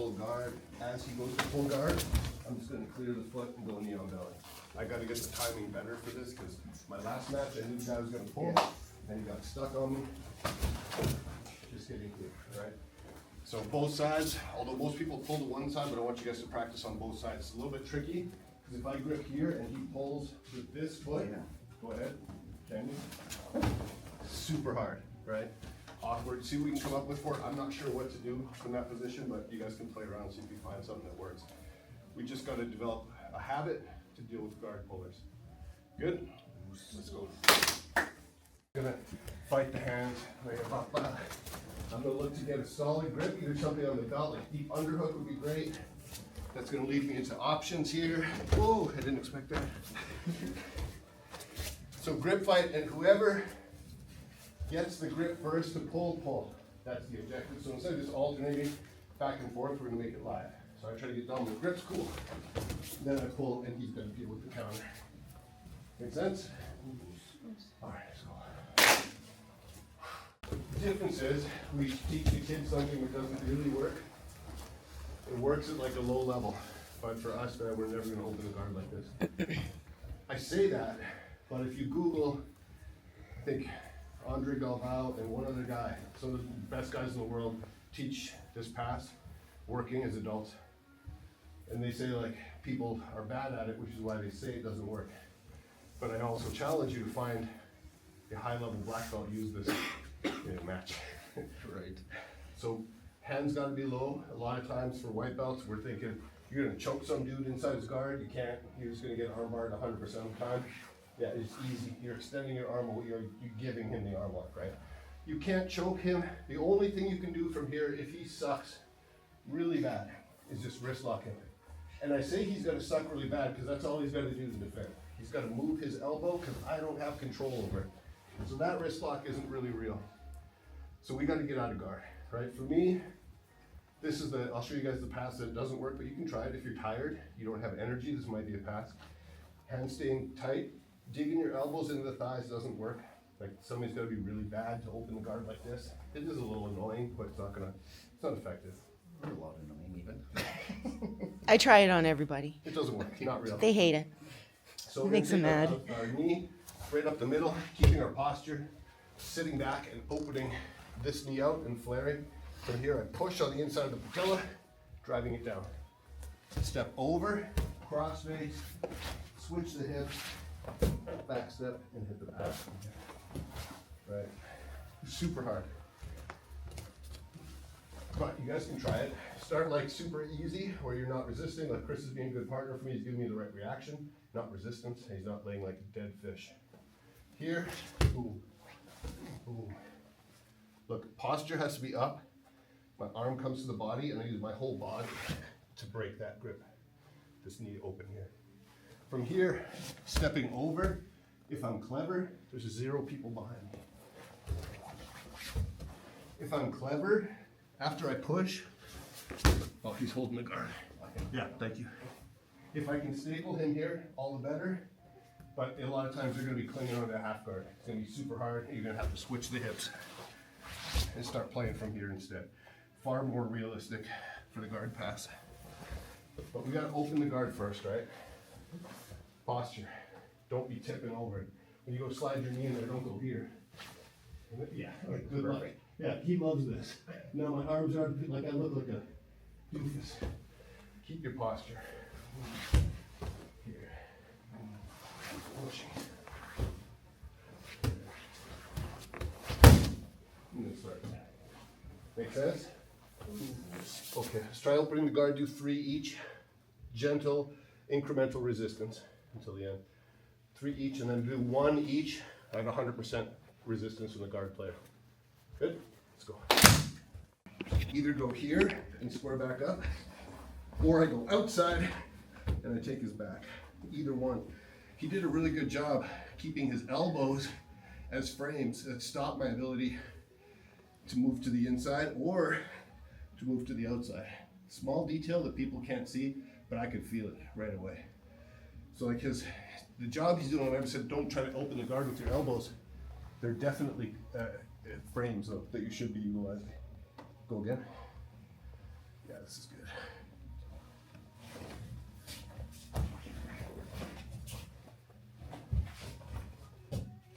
pull guard. As he goes to pull guard, I'm just gonna clear the foot and go knee on belly. I gotta get the timing better for this, because my last match, I knew the guy was gonna pull, and he got stuck on me. Just getting clear, right? So both sides, although most people pull to one side, but I want you guys to practice on both sides. It's a little bit tricky, because if I grip here and he pulls with this foot, go ahead, can you? Super hard, right? Awkward. See what we can come up with for it. I'm not sure what to do from that position, but you guys can play around and see if you find something that works. We just got to develop a habit to deal with guard pullers. Good? Let's go. Gonna fight the hands. I'm gonna look to get a solid grip, either something on the belt, like deep underhook would be great. That's gonna lead me into options here. Whoa, I didn't expect that. So grip fight, and whoever gets the grip first to pull. That's the objective. So instead of just alternating back and forth, we're gonna make it live. So I try to get down with the grip's cool. Then I pull, and he's gonna deal with the counter. Make sense? All right, let's go. The difference is we teach the kids something that doesn't really work. It works at like a low level, but for us, man, we're never gonna open a guard like this. I say that, but if you Google, I think Andre Galvao and one other guy, some of the best guys in the world, teach this pass working as adults. And they say like people are bad at it, which is why they say it doesn't work. But I also challenge you to find a high-level black belt use this in a match. Right. So hands got to be low. A lot of times for white belts, we're thinking you're gonna choke some dude inside his guard. You can't. You're just gonna get arm barred 100% of the time. Yeah, it's easy. You're extending your arm away. You're giving him the arm lock, right? You can't choke him. The only thing you can do from here, if he sucks really bad, is just wrist lock him. And I say he's gonna suck really bad because that's all he's got to do to defend. He's got to move his elbow because I don't have control over it. So that wrist lock isn't really real. So we got to get out of guard, right? For me, this is I'll show you guys the pass that doesn't work, but you can try it if you're tired, you don't have energy, this might be a pass. Hands staying tight, digging your elbows into the thighs doesn't work. Like somebody's got to be really bad to open the guard like this. It is a little annoying, but it's not effective. A lot annoying even. I try it on everybody. It doesn't work, not real. They hate it. So It we're makes them gonna mad. take our knee right up the middle, keeping our posture, sitting back and opening this knee out and flaring. From here, I push on the inside of the patella, driving it down. Step over, cross face, switch the hips, back step, and hit the back. Right. Super hard. But you guys can try it. Start like super easy, where you're not resisting. Like Chris is being a good partner for me. He's giving me the right reaction, not resistance. He's not laying like a dead fish. Here, boom, boom. Look, posture has to be up. My arm comes to the body, and I use my whole body to break that grip. This knee open here. From here, stepping over, if I'm clever, there's 0 people behind me. If I'm clever, after I push, oh, he's holding the guard. Yeah, thank you. If I can staple him here, all the better. But a lot of times they're going to be clinging on to half guard. It's going to be super hard. You're going to have to switch the hips and start playing from here instead. Far more realistic for the guard pass. But we got to open the guard first, right? Posture. Don't be tipping over it. When you go slide your knee in there, don't go here. Yeah, right, good luck. Yeah, he loves this. Now my arms are like I look like a doofus. Keep your posture. Here. Pushing. I'm gonna start. Make sense? Okay, let's try opening the guard, do 3 each. Gentle, incremental resistance until the end. 3 each, and then do 1 each at 100% resistance from the guard player. Good? Let's go. Either go here and square back up, or I go outside and I take his back. Either one. He did a really good job keeping his elbows as frames that stop my ability to move to the inside or to move to the outside. Small detail that people can't see, but I could feel it right away. So like the job he's doing, when I said don't try to open the guard with your elbows, they're definitely frames though, that you should be utilizing. Go again. Yeah, this is good.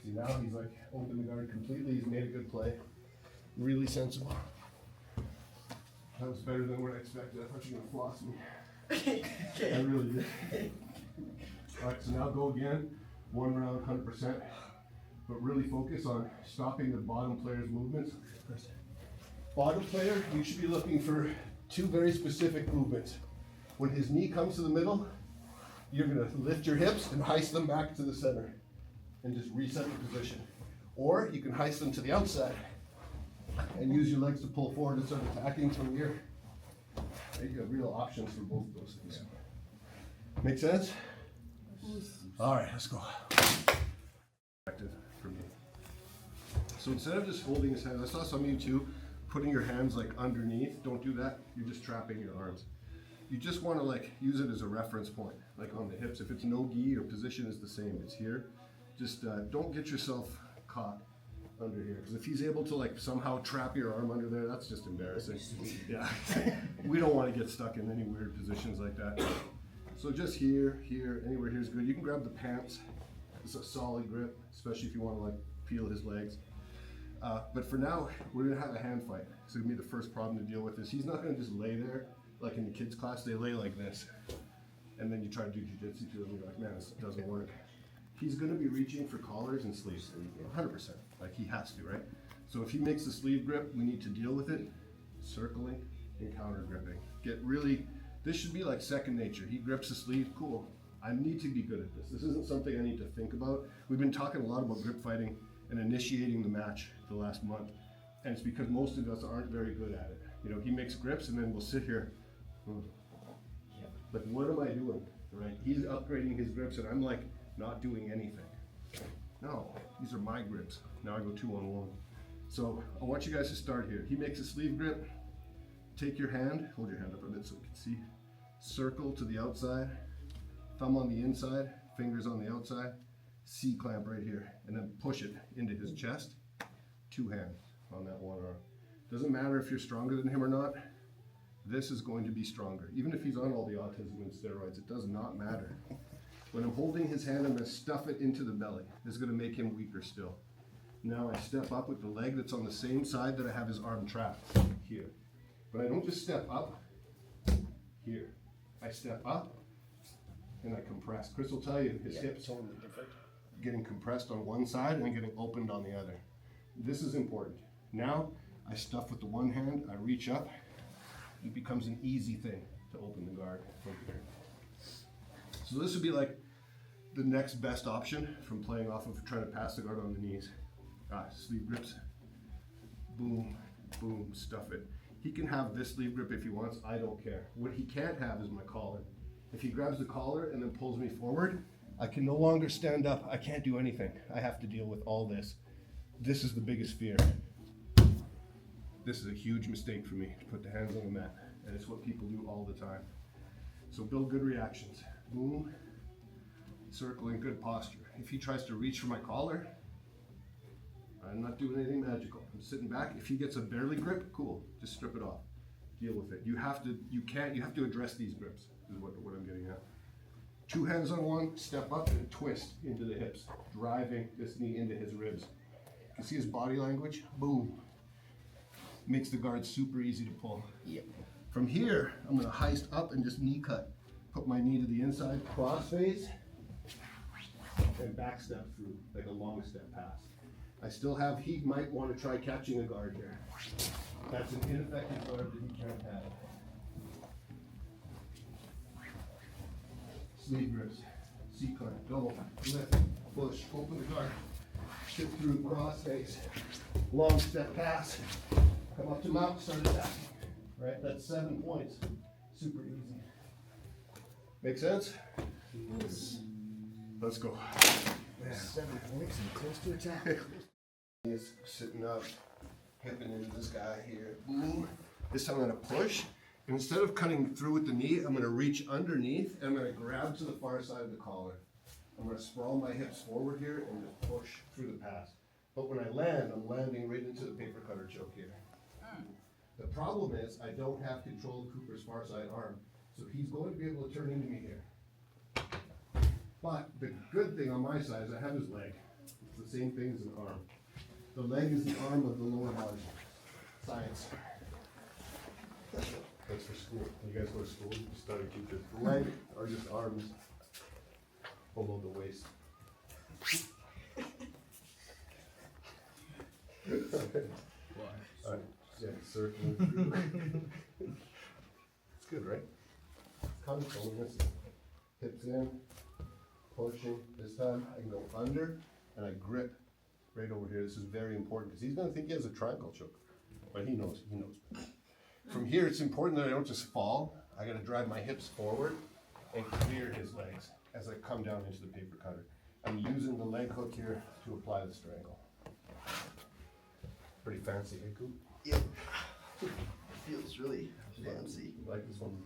See, now he's like opened the guard completely. He's made a good play. Really sensible. That was better than what I expected. I thought you were gonna floss me. I really did. Alright, so now go again. One round, 100%. But really focus on stopping the bottom player's movements. Bottom player, you should be looking for two very specific movements. When his knee comes to the middle, you're gonna lift your hips and heist them back to the center and just reset the position. Or you can heist them to the outside and use your legs to pull forward and start attacking from here. You have real options for both of those things. Make sense? All right, let's go. For me. So instead of just holding his hands, I saw some of you too, putting your hands like underneath. Don't do that. You're just trapping your arms. You just want to like use it as a reference point, like on the hips. If it's no gi, your position is the same. It's here. Just don't get yourself caught under here, because if he's able to like somehow trap your arm under there, that's just embarrassing. Yeah, we don't want to get stuck in any weird positions like that. So just here, anywhere here is good. You can grab the pants. It's a solid grip, especially if you want to like peel his legs. But for now, we're gonna have a hand fight. So gonna be the first problem to deal with is he's not gonna just lay there like in the kids' class. They lay like this, and then you try to do jiu-jitsu to them. And you're like, man, this doesn't work. He's gonna be reaching for collars and sleeves, 100%. Like he has to, right? So if he makes the sleeve grip, we need to deal with it, circling and counter gripping. Get really. This should be like second nature. He grips the sleeve, cool. I need to be good at this. This isn't something I need to think about. We've been talking a lot about grip fighting and initiating the match the last month. And it's because most of us aren't very good at it. You know, he makes grips and then we'll sit here. Like, what am I doing? Right? He's upgrading his grips and I'm like not doing anything. No, these are my grips. Now I go 2-on-1. So I want you guys to start here. He makes a sleeve grip. Take your hand, hold your hand up a bit so we can see. Circle to the outside. Thumb on the inside, fingers on the outside, C-clamp right here, and then push it into his chest. 2 hands on that one arm. Doesn't matter if you're stronger than him or not, this is going to be stronger. Even if he's on all the autism and steroids, it does not matter. When I'm holding his hand, I'm gonna stuff it into the belly. This is gonna make him weaker still. Now I step up with the leg that's on the same side that I have his arm trapped, here. But I don't just step up, here. I step up, and I compress. Chris will tell you his hips getting compressed on one side and getting opened on the other. This is important. Now I stuff with the one hand, I reach up, it becomes an easy thing to open the guard from here. So this would be like the next best option from playing off of trying to pass the guard on the knees. Sleeve grips, boom, boom, stuff it. He can have this sleeve grip if he wants, I don't care. What he can't have is my collar. If he grabs the collar and then pulls me forward, I can no longer stand up. I can't do anything. I have to deal with all this. This is the biggest fear. This is a huge mistake for me, to put the hands on the mat. And it's what people do all the time. So build good reactions. Boom, circling, good posture. If he tries to reach for my collar, I'm not doing anything magical. I'm sitting back. If he gets a barely grip, cool, just strip it off. Deal with it. You have to address these grips, is what I'm getting at. 2 hands on one, step up and twist into the hips, driving this knee into his ribs. You can see his body language, boom. Makes the guard super easy to pull. Yep. From here, I'm gonna heist up and just knee cut. Put my knee to the inside, cross face, and back step through, like a long step pass. I still have, he might want to try catching a guard here. That's an ineffective guard that he can't have. Sleeve grips, C-clamp, double, lift, push, open the guard, sit through, cross face, long step pass, come up to mount, start attacking. Right, that's 7 points, super easy. Make sense? Yes. Let's go. 7 points and close to attack. He's sitting up, hipping into this guy here. Boom. This time I'm gonna push. And instead of cutting through with the knee, I'm gonna reach underneath and I'm gonna grab to the far side of the collar. I'm gonna sprawl my hips forward here and just push through the pass. But when I land, I'm landing right into the paper cutter choke here. The problem is, I don't have control of Cooper's far side arm, so he's going to be able to turn into me here. But the good thing on my side is I have his leg. It's the same thing as an arm. The leg is the arm of the lower body. Science. That's for school. When you guys go to school, you study teachers. The leg are just arms below the waist. Alright, yeah, circling through. It's good, right? Controlling this. Hips in, pushing. This time I can go under and I grip right over here. This is very important because he's gonna think he has a triangle choke. But he knows. From here, it's important that I don't just fall. I gotta drive my hips forward and clear his legs as I come down into the paper cutter. I'm using the leg hook here to apply the strangle. Pretty fancy, hey, Coop? Yep. Feels really fancy. You like this one?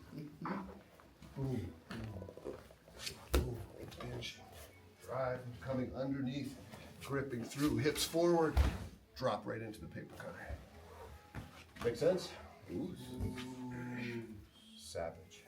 Boom. Boom. Pinching. Drive, coming underneath, gripping through, hips forward, drop right into the paper cutter. Make sense? Ooh. Savage.